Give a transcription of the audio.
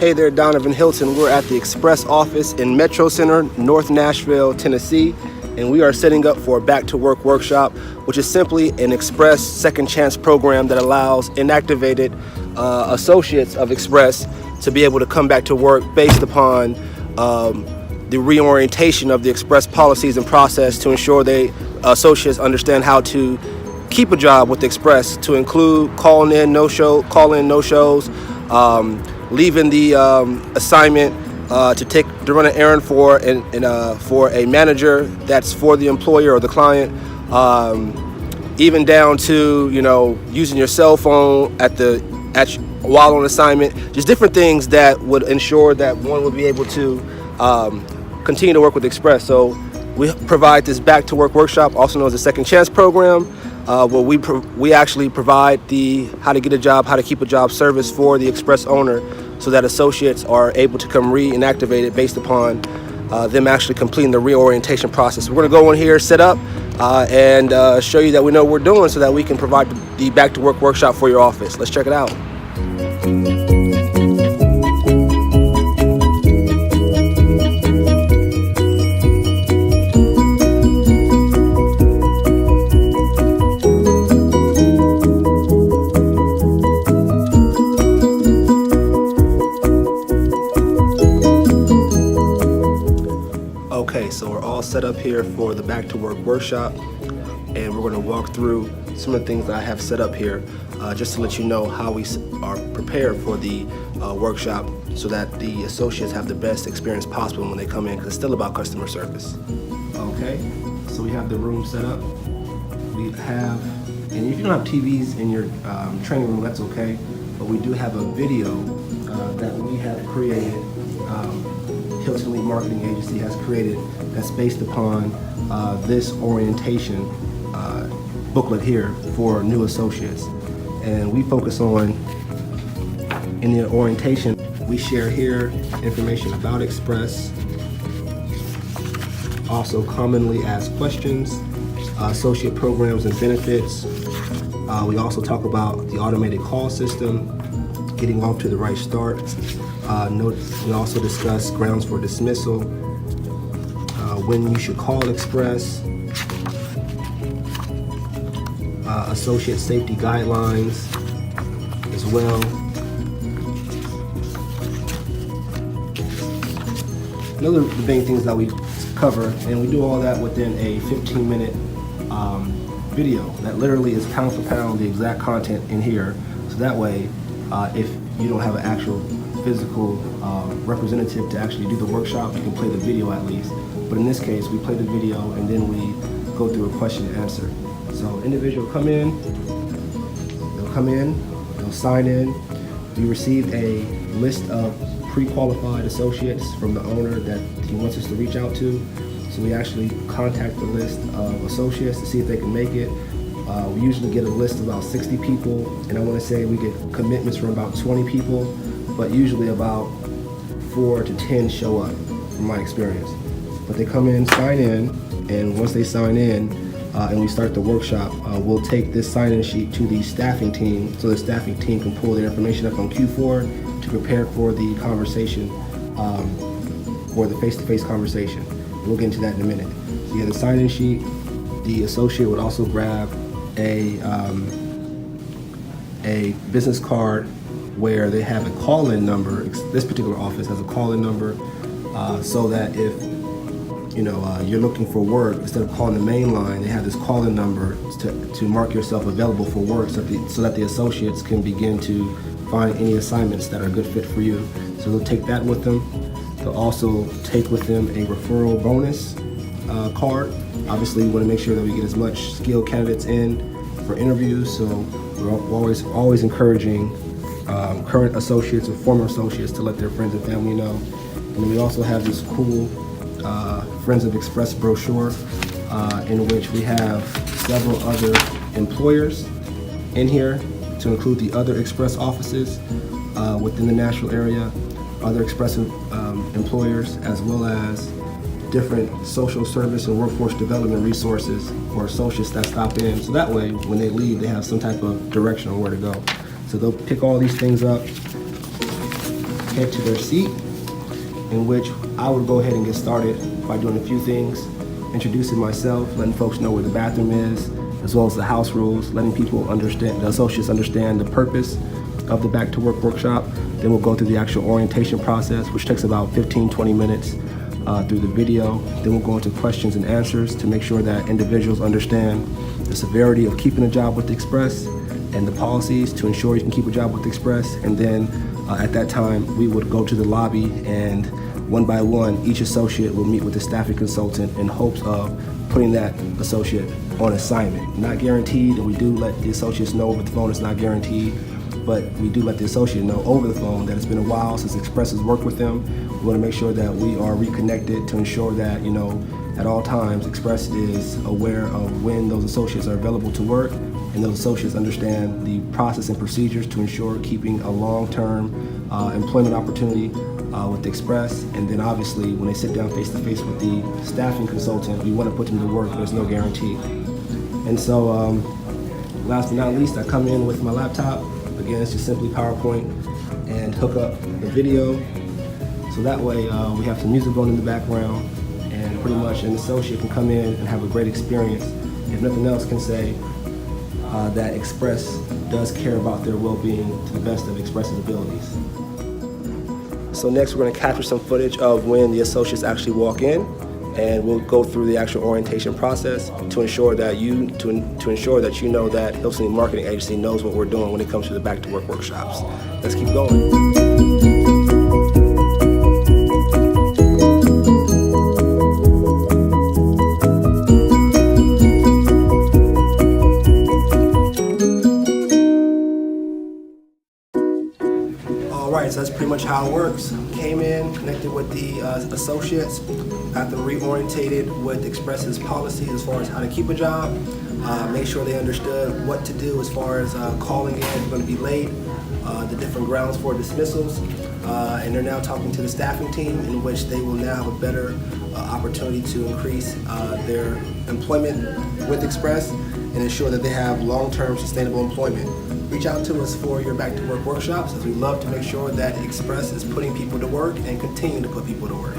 Hey there, Danavan Hylton. We're at the Express office in Metro Center, North Nashville, Tennessee, and we are setting up for a Back2Work Workshop, which is simply an Express second chance program that allows inactivated associates of Express to be able to come back to work based upon the reorientation of the Express policies and process to ensure associates understand how to keep a job with Express, to include calling in no-shows, leaving the assignment to run an errand for a manager that's for the employer or the client, even down to using your cell phone while on assignment. Just different things that would ensure that one would be able to continue to work with Express. So we provide this Back2Work Workshop, also known as the Second Chance Program, where we actually provide the how to get a job, how to keep a job service for the Express owner, so that associates are able to come re-inactivated based upon them actually completing the reorientation process. We're going to go in here, set up, and show you that we know what we're doing so that we can provide the Back2Work Workshop for your office. Let's check it out. Okay, so we're all set up here for the Back2Work Workshop, and we're going to walk through some of the things that I have set up here just to let you know how we are prepared for the workshop so that the associates have the best experience possible when they come in, because it's still about customer service. Okay, so we have the room set up. We have, and if you don't have TVs in your training room, that's okay, but we do have a video that we have created. Hylton Elite Marketing Agency has created that's based upon this orientation booklet here for new associates. And we focus on, in the orientation, we share here information about Express, also commonly asked questions, associate programs and benefits. We also talk about the automated call system, getting off to the right start. We also discuss grounds for dismissal, when you should call Express, associate safety guidelines as well. Another of the main things that we cover, and we do all that within a 15-minute video that literally is pound for pound the exact content in here. So that way, if you don't have an actual physical representative to actually do the workshop, you can play the video at least. But in this case, we play the video and then we go through a question and answer. So individual they'll come in, they'll sign in. We receive a list of pre-qualified associates from the owner that he wants us to reach out to. So we actually contact the list of associates to see if they can make it. We usually get a list of about 60 people, and I want to say we get commitments from about 20 people, but usually about 4 to 10 show up, from my experience. But they come in, sign in, and once they sign in and we start the workshop, we'll take this sign-in sheet to the staffing team so the staffing team can pull their information up on Q4 to prepare for the conversation, or the face-to-face conversation. We'll get into that in a minute. So you have the sign-in sheet. The associate would also grab a business card where they have a call-in number. This particular office has a call-in number, so that if you're looking for work, instead of calling the main line, they have this call-in number to mark yourself available for work, so that the associates can begin to find any assignments that are a good fit for you. So they'll take that with them. They'll also take with them a referral bonus card. Obviously, we want to make sure that we get as much skilled candidates in for interviews, so we're always encouraging current associates or former associates to let their friends and family know. And then we also have this cool Friends of Express brochure in which we have several other employers in here, to include the other Express offices within the Nashville area, other Express employers, as well as different social service and workforce development resources for associates that stop in. So that way, when they leave, they have some type of direction on where to go. So they'll pick all these things up. head to their seat, in which I would go ahead and get started by doing a few things, introducing myself, letting folks know where the bathroom is, as well as the house rules, letting people understand, the associates understand the purpose of the Back to Work workshop. Then we'll go through the actual orientation process, which takes about 15-20 minutes through the video. Then we'll go into questions and answers to make sure that individuals understand the severity of keeping a job with Express and the policies to ensure you can keep a job with Express. And then at that time, we would go to the lobby, and one by one, each associate will meet with the staffing consultant in hopes of putting that associate on assignment. Not guaranteed, and we do let the associates know over the phone it's not guaranteed, but we do let the associate know over the phone that it's been a while since Express has worked with them. We want to make sure that we are reconnected to ensure that, at all times, Express is aware of when those associates are available to work, and those associates understand the process and procedures to ensure keeping a long-term employment opportunity with Express. And then obviously, when they sit down face-to-face with the staffing consultant, we want to put them to work, but there's no guarantee. And so, last but not least, I come in with my laptop. Again, it's just simply PowerPoint, and hook up the video. So that way we have some music going in the background, and pretty much an associate can come in and have a great experience. If nothing else, can say that Express does care about their well-being to the best of Express's abilities. So next we're going to capture some footage of when the associates actually walk in, and we'll go through the actual orientation process to ensure that you know that Hylton Elite Marketing Agency knows what we're doing when it comes to the Back to Work workshops. Let's keep going. Alright, so that's pretty much how it works. Came in, connected with the associates, got them reorientated with Express's policies as far as how to keep a job, made sure they understood what to do as far as calling in if you're going to be late, the different grounds for dismissals, and they're now talking to the staffing team, in which they will now have a better opportunity to increase their employment with Express and ensure that they have long-term sustainable employment. Reach out to us for your Back to Work workshops, as we love to make sure that Express is putting people to work and continue to put people to work.